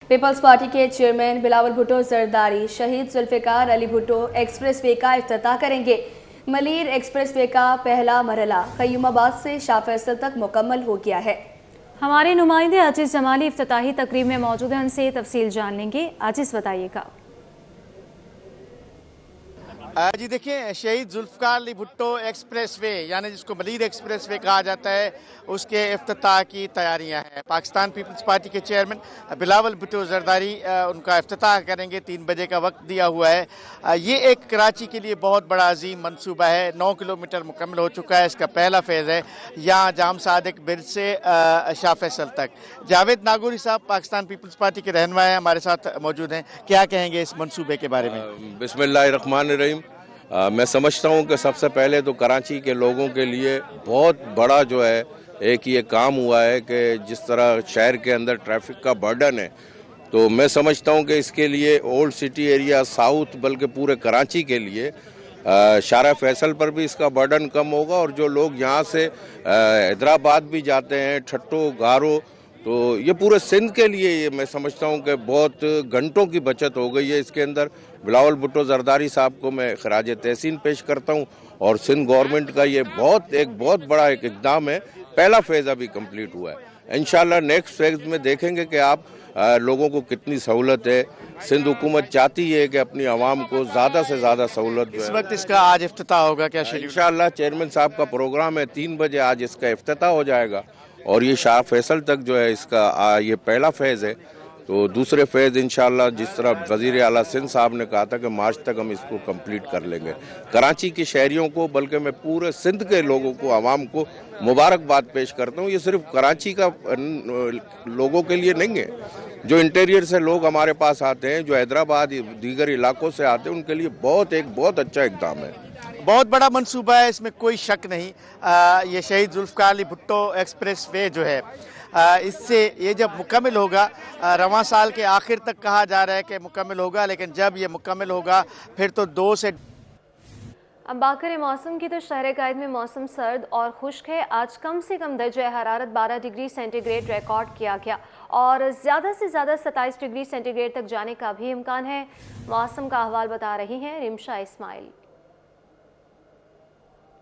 Peoples party के chairman Bilawal Bhutto Zardari शहीद Zulfikar Ali Bhutto express वे का इफ्तिताह करेंगे। मलीर एक्सप्रेस वे का पहला मरहला क़य्यूमाबाद से शाह फैसल तक मुकम्मल हो गया है। हमारे नुमाइंदे आजिज़ जमाली इफ्तिताही तकरीब में मौजूद हैं, उनसे तफसील जान लेंगे। आजिज़ बताइएगा। जी देखिए, शहीद जुल्फिकार अली भुट्टो एक्सप्रेस वे यानी जिसको मलीर एक्सप्रेस वे कहा जाता है, उसके इफ्तिताह की तैयारियां हैं। पाकिस्तान पीपल्स पार्टी के चेयरमैन बिलावल भुट्टो जरदारी उनका इफ्तिताह करेंगे। 3 बजे का वक्त दिया हुआ है। ये एक कराची के लिए बहुत बड़ा अजीम मनसूबा है। 9 किलोमीटर मुकम्मल हो चुका है। इसका पहला फेज़ है यहाँ जाम सादिक ब्रिज से शाह फैसल तक। जावेद नागौरी साहब पाकिस्तान पीपल्स पार्टी के रहनुमा हैं, हमारे साथ मौजूद हैं। क्या कहेंगे इस मनसूबे के बारे में? बिस्मिल्लाहिर्रहमानिर्रहीम। मैं समझता हूँ कि सबसे पहले तो कराची के लोगों के लिए बहुत बड़ा जो है एक ये काम हुआ है कि जिस तरह शहर के अंदर ट्रैफिक का बर्डन है, तो मैं समझता हूँ कि इसके लिए ओल्ड सिटी एरिया साउथ बल्कि पूरे कराची के लिए शाह फैसल पर भी इसका बर्डन कम होगा। और जो लोग यहाँ से हैदराबाद भी जाते हैं, ठट्टो गारो, तो ये पूरे सिंध के लिए ये मैं समझता हूँ कि बहुत घंटों की बचत हो गई है। इसके अंदर बिलावल भुट्टो जरदारी साहब को मैं खराज तहसीन पेश करता हूँ और सिंध गवर्नमेंट का ये बहुत बड़ा एक इक़दाम है। पहला फेज़ अभी कंप्लीट हुआ है। इंशाल्लाह नेक्स्ट फेज़ में देखेंगे कि आप लोगों को कितनी सहूलत है। सिंध हुकूमत चाहती है कि अपनी आवाम को ज़्यादा से ज़्यादा सहूलत। इस वक्त इसका आज इफ्तिताह होगा क्या? इंशाल्लाह चेयरमैन साहब का प्रोग्राम है, 3 बजे आज इसका इफ्तिताह हो जाएगा और ये शाह फैसल तक जो है इसका ये पहला फेज़ है। तो दूसरे फेज़ इंशाल्लाह जिस तरह वज़ीर आला सिंध साहब ने कहा था कि मार्च तक हम इसको कंप्लीट कर लेंगे। कराची के शहरियों को बल्कि मैं पूरे सिंध के लोगों को, आवाम को मुबारकबाद पेश करता हूँ। ये सिर्फ कराची का लोगों के लिए नहीं है, जो इंटीरियर से लोग हमारे पास आते हैं, जो हैदराबाद दीगर इलाकों से आते हैं, उनके लिए बहुत अच्छा इक़दाम है। बहुत बड़ा मंसूबा है, इसमें कोई शक नहीं। ये शहीद जुल्फिकार अली भुट्टो एक्सप्रेस वे जो है, इससे ये जब मुकम्मल होगा, रवां साल के आखिर तक कहा जा रहा है कि मुकम्मल होगा, लेकिन जब ये मुकम्मल होगा फिर तो 2 से। अब बात करें मौसम की, तो शहर कायद में मौसम सर्द और खुश्क है। आज कम से कम दर्जा हरारत 12 डिग्री सेंटीग्रेड रिकॉर्ड किया गया और ज़्यादा से ज़्यादा 27 डिग्री सेंटीग्रेड तक जाने का भी इम्कान है। मौसम का अहवाल बता रही हैं रिमशा इस्माइल।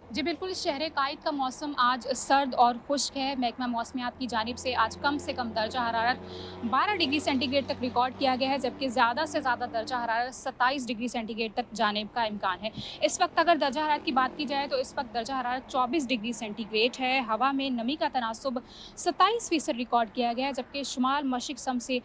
जी बिल्कुल, शहर कायद का मौसम आज सर्द और खुश्क है। महकमा मौसमियात की जानिब से आज कम से कम दर्जा हरारत 12 डिग्री सेंटीग्रेड तक रिकॉर्ड किया गया है, जबकि ज़्यादा से ज़्यादा दर्जा हरारत 27 डिग्री सेंटीग्रेड तक जाने का इम्कान है। इस वक्त अगर दर्जा हरारत की बात की जाए तो इस वक्त दर्जा हरारत 24 डिग्री सेंटीग्रेड है। हवा में नमी का तनासुब 27% रिकॉर्ड किया गया है, जबकि शुमाल मशरिक सम से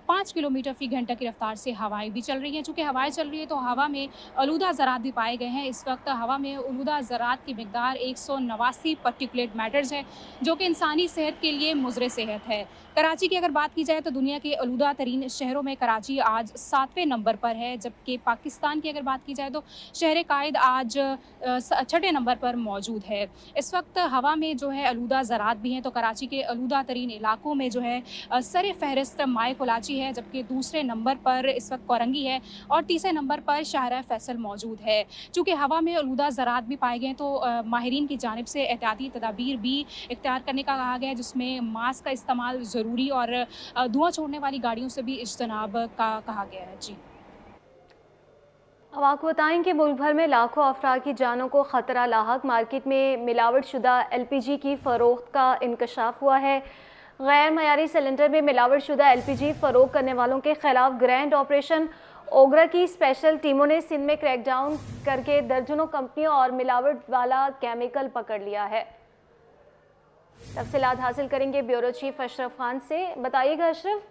5 किलोमीटर फ़ी घंटा की रफ्तार से हवाएँ भी चल रही हैं। चूँकि हवाएँ चल रही है तो हवा में आलूदा ज़रात भी पाए गए हैं। इस वक्त हवा में आलूदा ज़रात की मिकदार 189 पार्टिकुलेट मैटर्स है, जो कि इंसानी सेहत के लिए मुज़र सेहत है। कराची की अगर बात की जाए तो दुनिया के आलूदा तरीन शहरों में कराची आज 7वें नंबर पर है, जबकि पाकिस्तान की अगर बात की जाए तो शहर कायद आज 6ठे नंबर पर मौजूद है। इस वक्त हवा में जो है आलूदा ज़रात भी हैं, तो कराची के आलूदा तरीन इलाकों में जो है सर फहरिस्त माए कोलाची है, जबकि दूसरे नंबर पर इस वक्त कोरंगी है और तीसरे नंबर पर शाहरा फैसल मौजूद है। चूँकि हवा में आलूदा ज़रात भी पाए गए तो माहिरीन की जानिब से एहतियाती तदाबीर भी इख्तियार करने का कहा गया है, जिसमें मास्क का इस्तेमाल ज़रूरी और धुआं छोड़ने वाली गाड़ियों से भी इज्तनाब का कहा गया है। जी, अब आपको बताएं कि मुल्क भर में लाखों अफराद की जानों को ख़तरा लाहक। मार्केट में मिलावट शुदा LPG की फ़रोख्त का इंकशाफ हुआ है। गैर मयारी सिलेंडर में मिलावट शुदा LPG फ़रोख्त करने वालों के खिलाफ ग्रैंड ऑपरेशन ओगरा की स्पेशल टीमों ने सिंध में क्रैकडाउन करके दर्जनों कंपनियों और मिलावट वाला केमिकल पकड़ लिया है। तफसीलात हासिल करेंगे ब्यूरो चीफ अशरफ खान से। बताइएगा अशरफ।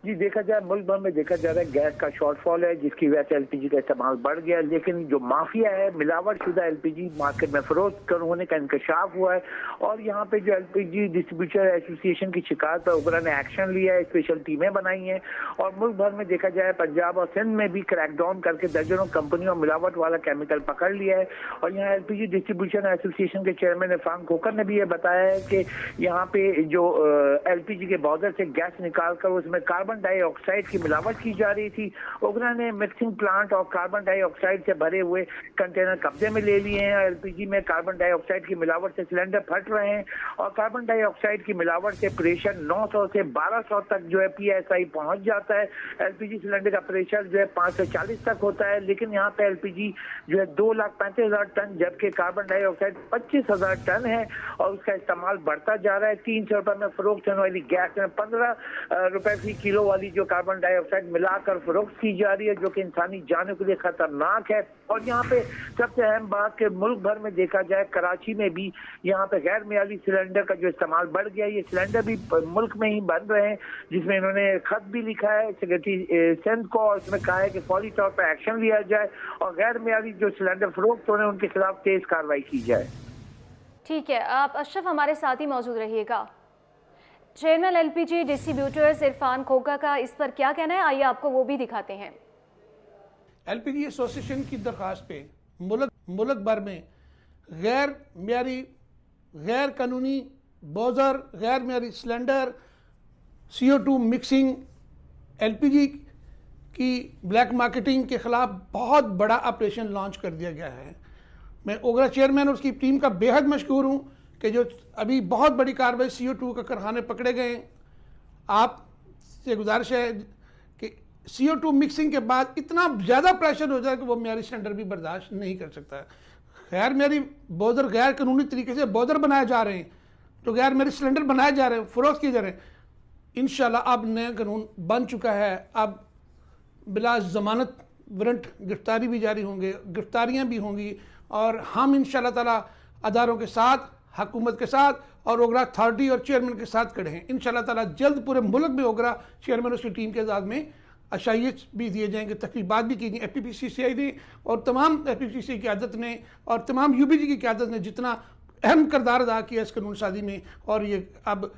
जी, देखा जाए मुल्क भर में देखा जा रहा है गैस का शॉर्टफॉल है, जिसकी वजह से LPG का इस्तेमाल बढ़ गया, लेकिन जो माफिया है मिलावट शुदा LPG मार्केट में फरोख्त होने का इंकशाफ हुआ है और यहाँ पे जो LPG डिस्ट्रीब्यूटर एसोसिएशन की शिकायत पर उगरा ने एक्शन लिया है, स्पेशल टीमें बनाई हैं और मुल्क भर में देखा जाए पंजाब और सिंध में भी क्रैकडाउन करके दर्जनों कंपनियों मिलावट वाला केमिकल पकड़ लिया है। और यहाँ LPG डिस्ट्रीब्यूशन एसोसिएशन के चेयरमैन इरफान खोकर ने भी ये बताया है कि यहाँ पे जो LPG के बॉर्डर से गैस निकाल कर उसमें कार्बन कार्बन डाइऑक्साइड की मिलावट की जा रही थी। ओगरा ने मिक्सिंग प्लांट और कार्बन डाइऑक्साइड से भरे हुए कंटेनर कब्जे में ले लिए हैं। एलपीजी में कार्बन डाइऑक्साइड की मिलावट से सिलेंडर फट रहे हैं और कार्बन डाइऑक्साइड की मिलावट से प्रेशर 900 से 1200 तक जो है PSI पहुंच जाता है। एलपीजी सिलेंडर का प्रेशर जो है 5 से 40 तक होता है, लेकिन यहाँ पे एलपीजी जो है 2,35,000 टन जबकि कार्बन डाइऑक्साइड 25,000 टन है और उसका इस्तेमाल बढ़ता जा रहा है। 300 रुपए में फरोख्त होने वाली गैस में 15 रुपए फी किलो वाली जो कार्बन डाइऑक्साइड मिलाकर फरोख्त की जा रही है, जो कि इंसानी जानों के लिए खतरनाक है। और यहाँ पे सबसे अहम बात कि मुल्क भर में देखा जाए, कराची में भी यहाँ पे गैर मियादी सिलेंडर का जो इस्तेमाल बढ़ गया। ये सिलेंडर भी मुल्क में ही बन रहे हैं, जिसमें इन्होंने खत भी लिखा है सेक्रेटरी सिंध को और उसमें कहा है कि फौरी तौर पर एक्शन लिया जाए और गैर मियादी जो सिलेंडर फरोख्त हो रहे हैं उनके खिलाफ तेज कार्रवाई की जाए। ठीक है, आप अशरफ हमारे साथ ही मौजूद रहिएगा। चेयरमैन एलपीजी डिस्ट्रीब्यूटर्स इरफान खोका का इस पर क्या कहना है, आइए आपको वो भी दिखाते हैं। एलपीजी एसोसिएशन की दरख्वास्त पे मुल्क भर में गैर मियारी, गैर कानूनी बोजर, गैर मियारी सिलेंडर, CO2 मिक्सिंग, एलपीजी की ब्लैक मार्केटिंग के खिलाफ बहुत बड़ा ऑपरेशन लॉन्च कर दिया गया है। मैं ओगरा चेयरमैन और उसकी टीम का बेहद मशकूर हूँ कि जो अभी बहुत बड़ी कार्रवाई CO2 का कारखाने पकड़े गए। आपसे गुजारिश है कि CO2 मिक्सिंग के बाद इतना ज़्यादा प्रेशर हो जाए कि वो मियारी सिलेंडर भी बर्दाश्त नहीं कर सकता है। गैर मियारी बोजर, गैर कानूनी तरीके से बोजर बनाए जा रहे हैं, तो गैर मियारी सिलेंडर बनाए जा रहे हैं, फरोख्त किए जा रहे हैं। इंशाल्लाह अब नया कानून बन चुका है। अब बिला जमानत वारंट गिरफ्तारी भी जारी होंगे, गिरफ्तारियाँ भी होंगी और हम इंशाल्लाह ताला अदारों के साथ, हुकूमत के साथ और ओगरा अथॉरिटी और चेयरमैन के साथ खड़े हैं। इंशाल्लाह ताला जल्द पूरे मुल्क में ओगरा चेयरमैन उसकी टीम के आज़ाद में अशाइश भी दिए जाएंगे, तकरीबात भी की गई। FPPCCI ने और तमाम FPPCCI की क़यादत ने और तमाम UBG की क़यादत ने जितना अहम किरदार अदा किया इस कानून साजी में, और ये अब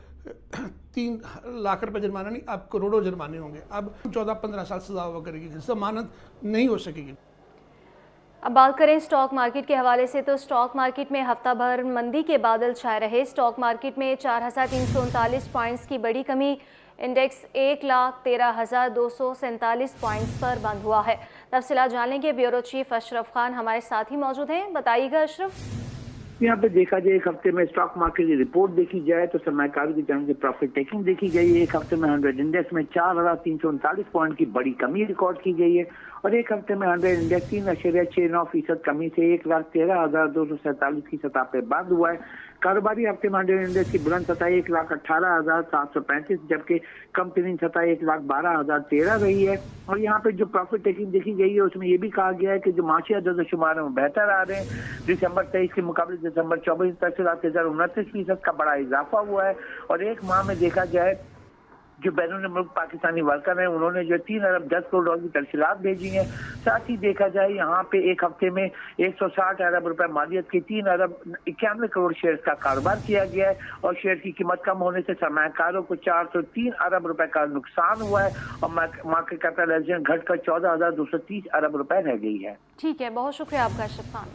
3 लाख रुपये जुर्माना नहीं, अब करोड़ों जुर्माने होंगे। अब 14-15 साल सजा हुआ करेगी, जमानत नहीं हो सकेगी। अब बात करें स्टॉक मार्केट के हवाले से, तो स्टॉक मार्केट में हफ्ता भर मंदी के बादल छाए रहे। स्टॉक मार्केट में 4,339 पॉइंट्स की बड़ी कमी, इंडेक्स 1,13,247 पॉइंट्स पर बंद हुआ है। तफसीलात जान लेंगे, ब्यूरो चीफ अशरफ खान हमारे साथ ही मौजूद हैं। बताइएगा अशरफ। यहाँ पे देखा जाए एक हफ्ते में स्टॉक मार्केट की रिपोर्ट देखी जाए तो सरमाकारों की जानिब से प्रॉफिट टेकिंग देखी गई है। एक हफ्ते में 100 इंडेक्स में 4,339 पॉइंट की बड़ी कमी रिकॉर्ड की गई है और एक हफ्ते में 100 इंडेक्स 3.69% कमी से 1,13,247 की सतह पे बंद हुआ है। कारोबारी हफ्ते में 100 इंडेक्स की बुलंद सतह 1,18,735 जबकि कम तरीन सतह 1,12,013 रही है। और यहाँ पे जो प्रॉफिट टेकिंग देखी गई है उसमें ये भी कहा गया है कि जो माशी अदद शुमार है वो बेहतर आ रहे हैं। दिसंबर 23 के मुकाबले दिसंबर 24 तक 29% का बड़ा इजाफा हुआ है। और एक माह में देखा जाए जो बैरून मुल्क पाकिस्तानी वर्कर हैं उन्होंने जो 3 अरब 10 करोड़ डॉलर की तरसीलात भेजी हैं। साथ ही देखा जाए यहाँ पे एक हफ्ते में 160 अरब रुपए मालियत के 3 अरब 91 करोड़ शेयर का कारोबार किया गया है और शेयर की कीमत कम होने से सरमायाकारों को 403 अरब रुपए का नुकसान हुआ है और मार्केट कैपिटलाइजेशन घटकर 14,230 अरब रुपए रह गई है। ठीक है, बहुत शुक्रिया आपका अशरफ खान।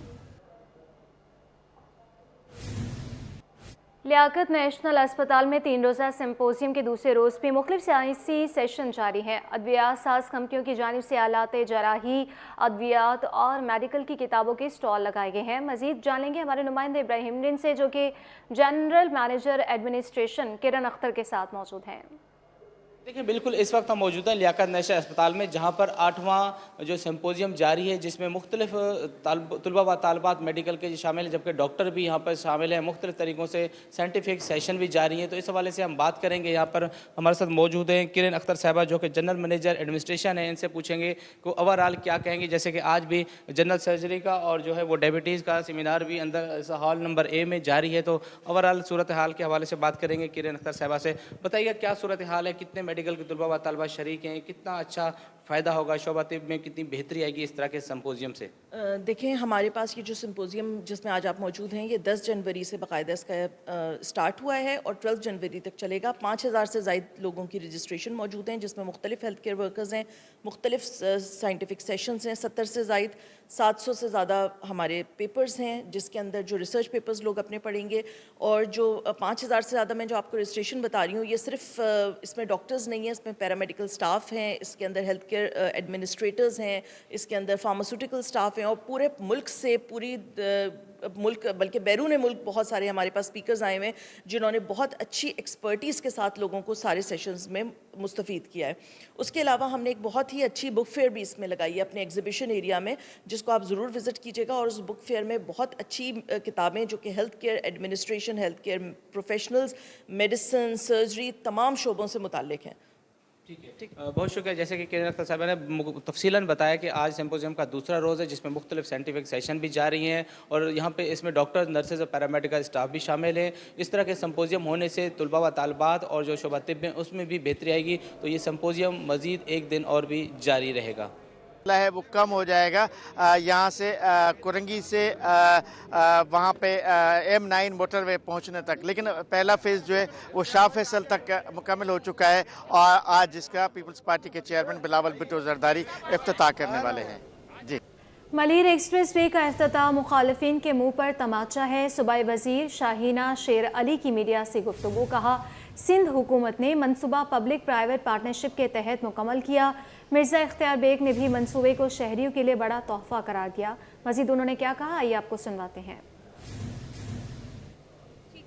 लियाकत नेशनल अस्पताल में 3 रोज़ा सिम्पोजियम के दूसरे रोज़ भी मुख्तलिफ सियासी सेशन जारी हैं। अद्वियात साज कंपनियों की जानिब से आलात जराही, अद्वियात और मेडिकल की किताबों के स्टॉल लगाए गए हैं। मजीद जानेंगे हमारे नुमाइंदे इब्राहिम रिन से, जो कि जनरल मैनेजर एडमिनिस्ट्रेशन किरण अख्तर के साथ मौजूद हैं। देखिए बिल्कुल इस वक्त हम मौजूद हैं लियाकत नेशनल अस्पताल में, जहाँ पर 8वां जो सिम्पोजियम जारी है जिसमें मुख्तलिफ तलबा व तालबात मेडिकल के शामिल हैं, जबकि डॉक्टर भी यहाँ पर शामिल हैं। मुख्तलिफ तरीक़ों से साइंटिफिक सेशन भी जारी हैं, तो इस हवाले से हम बात करेंगे। यहाँ पर हमारे साथ मौजूद हैं किरण अख्तर साहबा जो कि जनरल मैनेजर एडमिनिस्ट्रेशन है। इनसे पूछेंगे कि ओवरऑल क्या कहेंगे, जैसे कि आज भी जनरल सर्जरी का और जो है वो डायबिटीज़ का सेमिनार भी अंदर हॉल नंबर A में जारी है, तो ओवरऑल सूरत हाल के हवाले से बात करेंगे किरण अख्तर साहबा से। बताइए क्या सूरत हाल है, कितने मेडिकल के तलबा व तालबा शरीक हैं, कितना अच्छा फ़ायदा होगा शोबा तिब में, कितनी बेहतरी आएगी इस तरह के सिम्पोजियम से? देखें हमारे पास ये जो सिम्पोजियम जिसमें आज आप मौजूद हैं ये 10 जनवरी से बाकायदा इसका स्टार्ट हुआ है और 12 जनवरी तक चलेगा। 5,000 से ज़ायद लोगों की रजिस्ट्रेशन मौजूद हैं, जिसमें मुख्तलिफ हेल्थ केयर वर्कर्स हैं, मुख्तलिफ साइंटिफिक सेशंस हैं, 70 से ज़ायद 700 से ज़्यादा हमारे पेपर्स हैं जिसके अंदर जो रिसर्च पेपर्स लोग अपने पढ़ेंगे। और जो 5,000 से ज़्यादा मैं जो आपको रजिस्ट्रेशन बता रही हूँ ये सिर्फ इसमें डॉक्टर्स डॉक्टर्स नहीं हैं, इसमें पैरामेडिकल स्टाफ हैं, इसके अंदर हेल्थ केयर एडमिनिस्ट्रेटर्स हैं, इसके अंदर फार्मास्यूटिकल स्टाफ हैं, और पूरे मुल्क से मुल्क बल्कि बैरून मुल्क बहुत सारे हमारे पास स्पीकर्स आए हुए हैं जिन्होंने बहुत अच्छी एक्सपर्टीज़ के साथ लोगों को सारे सेशंस में मुस्तफ़ीद किया है। उसके अलावा हमने एक बहुत ही अच्छी बुक फेयर भी इसमें लगाई है अपने एग्जीबिशन एरिया में, जिसको आप ज़रूर विज़िट कीजिएगा। और उस बुक फेयर में बहुत अच्छी किताबें जो कि health care administration, health care professionals, medicine, surgery, तमाम शोबों से मुताल्लिक हैं। ठीक है, बहुत शुक्रिया। जैसे कि केंद्र अख्तर साहब ने तफसीलन बताया कि आज सिम्पोजियम का दूसरा रोज़ है जिसमें मुख्तलिफ साइंटिफिक सेशन भी जारी हैं और यहाँ पे इसमें डॉक्टर, नर्सेज और पैरामेडिकल स्टाफ भी शामिल हैं। इस तरह के सिम्पोजियम होने से तलबा व तालबात और जो शोबा तिब में उसमें भी बेहतरी आएगी। तो ये सिम्पोजियम मज़ीद एक दिन और भी जारी रहेगा है वो कम हो जाएगा। यहाँ से कुरंगी से वहाँ पे M9 मोटरवे पहुँचने तक, लेकिन पहला फेज़ जो है वो शाह फैसल तक मुकम्मल हो चुका है और आज जिसका पीपल्स पार्टी के चेयरमैन बिलावल भुट्टो जरदारी इफ्तिताह करने वाले हैं। जी, मलीर एक्सप्रेस वे का इफ्तिताह मुखालिफिन के मुँह पर तमाचा है। सूबाई वज़ीर शाहीना शेर अली की मीडिया से गुफ्तगू। कहा, सिंध हुकूमत ने मनसूबा पब्लिक प्राइवेट पार्टनरशिप के तहत मुकम्मल किया। मिर्ज़ा इख्तियार बेग ने भी मंसूबे को शहरियों के लिए बड़ा तोहफा करार दिया। मज़ीद उन्होंने क्या कहा, आइए आपको सुनवाते हैं।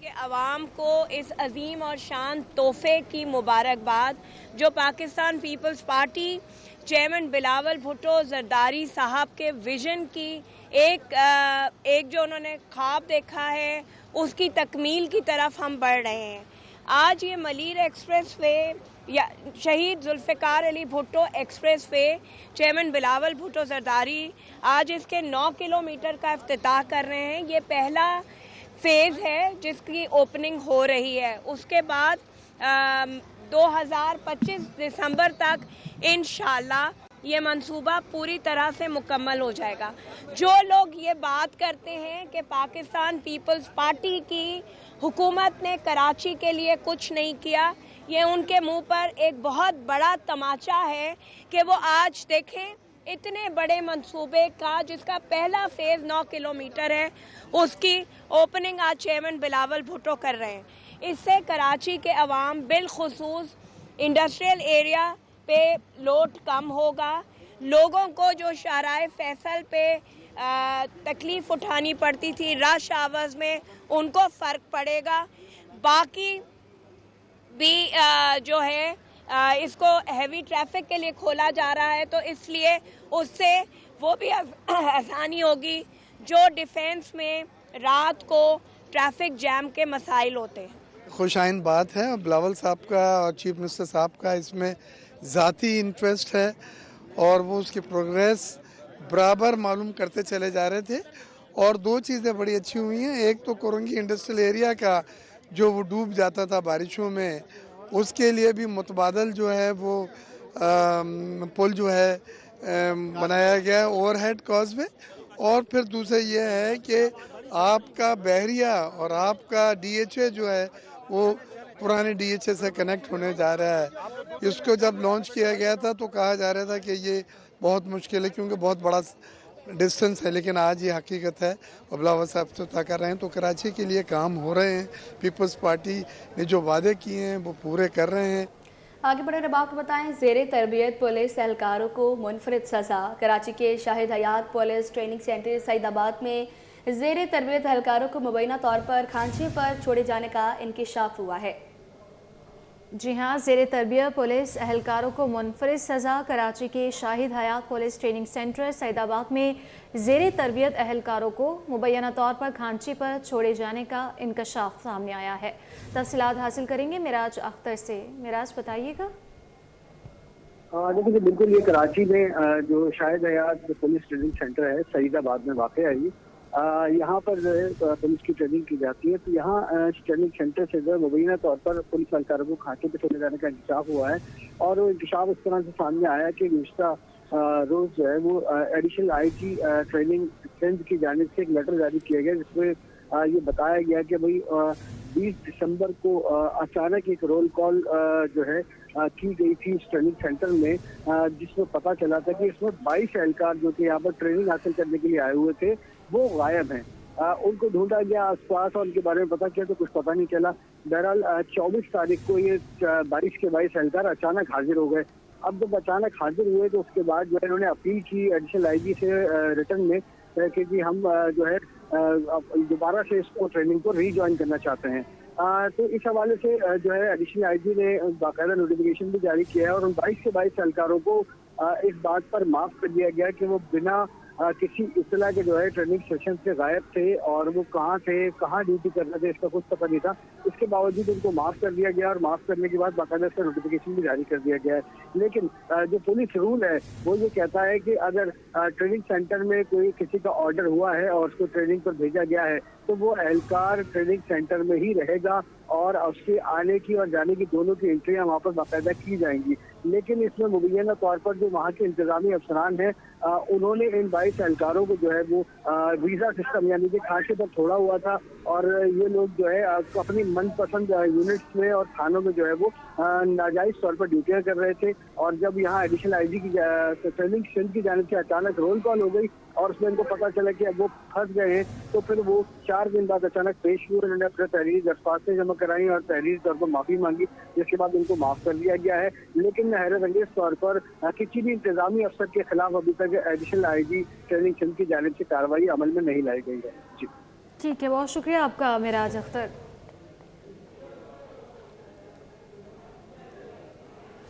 कि अवाम को इस अजीम और शान तोहफे की मुबारकबाद जो पाकिस्तान पीपल्स पार्टी चेयरमैन बिलावल भुट्टो जरदारी साहब के विजन की एक जो उन्होंने ख्वाब देखा है उसकी तकमील की तरफ हम बढ़ रहे हैं। आज ये मलीर एक्सप्रेस वे या Shaheed Zulfikar Ali Bhutto express way chairman Bilawal Bhutto Zardari आज इसके 9 किलोमीटर का इफ्तिताह कर रहे हैं। ये पहला फेज़ है जिसकी ओपनिंग हो रही है। उसके बाद 2025 दिसंबर तक इंशाल्लाह ये मंसूबा पूरी तरह से मुकम्मल हो जाएगा। जो लोग ये बात करते हैं कि पाकिस्तान पीपल्स पार्टी की हुकूमत ने कराची के लिए कुछ नहीं किया, ये उनके मुंह पर एक बहुत बड़ा तमाचा है कि वो आज देखें इतने बड़े मंसूबे का जिसका पहला फेज़ 9 किलोमीटर है उसकी ओपनिंग आज चेयरमैन बिलावल भुट्टो कर रहे हैं। इससे कराची के अवाम बिलखुसूस इंडस्ट्रियल एरिया पे लोड कम होगा। लोगों को जो शाहराए फैसल पे तकलीफ उठानी पड़ती थी रश आवर्स में, उनको फ़र्क पड़ेगा। बाकी भी जो है इसको हैवी ट्रैफिक के लिए खोला जा रहा है, तो इसलिए उससे वो भी आसानी होगी जो डिफेंस में रात को ट्रैफिक जैम के मसाइल होते हैं। खुशाइन बात है। बिलावल साहब का और चीफ मिनिस्टर साहब का इसमें ज़ाती इंटरेस्ट है और वो उसकी प्रोग्रेस बराबर मालूम करते चले जा रहे थे। और दो चीज़ें बड़ी अच्छी हुई हैं। एक तो कोरंगी इंडस्ट्रियल एरिया का जो वो डूब जाता था बारिशों में, उसके लिए भी मुतबादल जो है वो पुल जो है बनाया गया ओवरहेड कॉजवे। और फिर दूसरा ये है कि आपका बहरिया और आपका DHA जो है वो पुराने DHA से कनेक्ट होने जा रहा है। इसको जब लॉन्च किया गया था तो कहा जा रहा था कि ये बहुत मुश्किल है क्योंकि बहुत बड़ा डिस्टेंस है, लेकिन आज ये हकीकत है और बिलावल साहब इफ्तिताह कर रहे हैं। तो कराची के लिए काम हो रहे हैं। पीपल्स पार्टी ने जो वादे किए हैं वो पूरे कर रहे हैं। आगे बढ़े रब आपको बताएं, ज़ेरे तरबियत पुलिस एहलकारों को मुनफरिद सज़ा। कराची के शाहिद हयात पुलिस ट्रेनिंग सेंटर सईदाबाद में ज़ेरे तरबियत एहलकारों को मुबैना तौर पर खांचे पर छोड़े जाने का इंकिशाफ हुआ है। जी हाँ, ज़ेरे तरबियत पुलिस एहलकारों को मुनफरिद सज़ा। कराची के शाहिद हयात पुलिस ट्रेनिंग सेंटर सईदाबाद में ज़ेरे तरबियत एहलकारों को मुबैना तौर पर खांचे पर छोड़े जाने का इंकशाफ सामने आया है। तफसीलात हासिल करेंगे मिराज अख्तर से। मिराज, बताइएगा। देखिए, बिल्कुल ये कराची में जो शाहिद हयात पुलिस ट्रेनिंग सेंटर है सईदाबाद में वाक़ है। यहाँ पर जो है पुलिस की ट्रेनिंग की जाती है। तो यहाँ ट्रेनिंग सेंटर से जो है मुबैना तौर पर पुलिस एहलकारों को खांचे पे छोड़े जाने का इंकशाफ हुआ है। और वो इंकशाफ इस तरह से सामने आया कि गुज़श्ता रोज़ जो है वो एडिशनल IG ट्रेनिंग सिंध की जानिब से एक लेटर जारी किया गया जिसमें ये बताया गया कि भाई 20 दिसंबर को अचानक एक रोल कॉल जो है की गई थी इस ट्रेनिंग सेंटर में, जिसमें पता चला था कि इसमें 22 एहलकार जो कि यहाँ पर ट्रेनिंग हासिल करने के लिए आए हुए थे वो गायब हैं। उनको ढूंढा गया आसपास और उनके बारे में पता किया तो कुछ पता नहीं चला। बहरहाल 24 तारीख को ये 22 के 22 एहलकार अचानक हाजिर हो गए। अब जब अचानक हाजिर हुए तो उसके बाद जो है इन्होंने अपील की एडिशनल आईजी से रिटर्न में कि जी हम जो है दोबारा से इसको ट्रेनिंग को रीज्वाइन करना चाहते हैं। तो इस हवाले से जो है एडिशनल आईजी ने बाकायदा नोटिफिकेशन भी जारी किया है और उन 22 के 22 एहलकारों को इस बात पर माफ कर दिया गया कि वो बिना किसी इत्तला के जो है ट्रेनिंग सेशन से गायब थे और वो कहाँ थे, कहाँ ड्यूटी कर रहे थे, इसका कुछ पता नहीं था। इसके बावजूद उनको माफ कर दिया गया और माफ करने के बाद बाकायदा इसका नोटिफिकेशन भी जारी कर दिया गया है। लेकिन जो पुलिस रूल है वो ये कहता है कि अगर ट्रेनिंग सेंटर में कोई किसी का ऑर्डर हुआ है और उसको ट्रेनिंग पर भेजा गया है तो वो एहलकार ट्रेनिंग सेंटर में ही रहेगा और उसके आने की और जाने की दोनों की एंट्रियां वहाँ पर बाकायदा की जाएंगी। लेकिन इसमें मुबैना तौर पर जो वहाँ के इंतजामी अफसरान हैं उन्होंने इन 22 एहलकारों को जो है वो वीज़ा सिस्टम यानी कि खांचे पर छोड़ा हुआ था और ये लोग जो है अपनी मनपसंद यूनिट्स में और थानों में जो है वो नाजायज तौर पर ड्यूटियाँ कर रहे थे। और जब यहाँ एडिशनल आईजी की ट्रेनिंग सेल की जानिब से अचानक रोल कॉल हो गई और उसमें इनको पता चला कि अब वो फंस गए हैं तो फिर वो 4 दिन बाद अचानक पेश हुए। उन्होंने अपने तहरीर दरख्वास्तें जमा कराई और तहरीर तौर पर माफ़ी मांगी, जिसके बाद उनको माफ़ कर दिया गया है। लेकिन हैरत अंगेज तौर पर किसी भी इंतजामी अफसर के खिलाफ अभी तक एडिशनल आईजी ट्रेनिंग सेल की जानिब से कार्रवाई अमल में नहीं लाई गई है। जी ठीक है, बहुत शुक्रिया आपका मेराज अख्तर।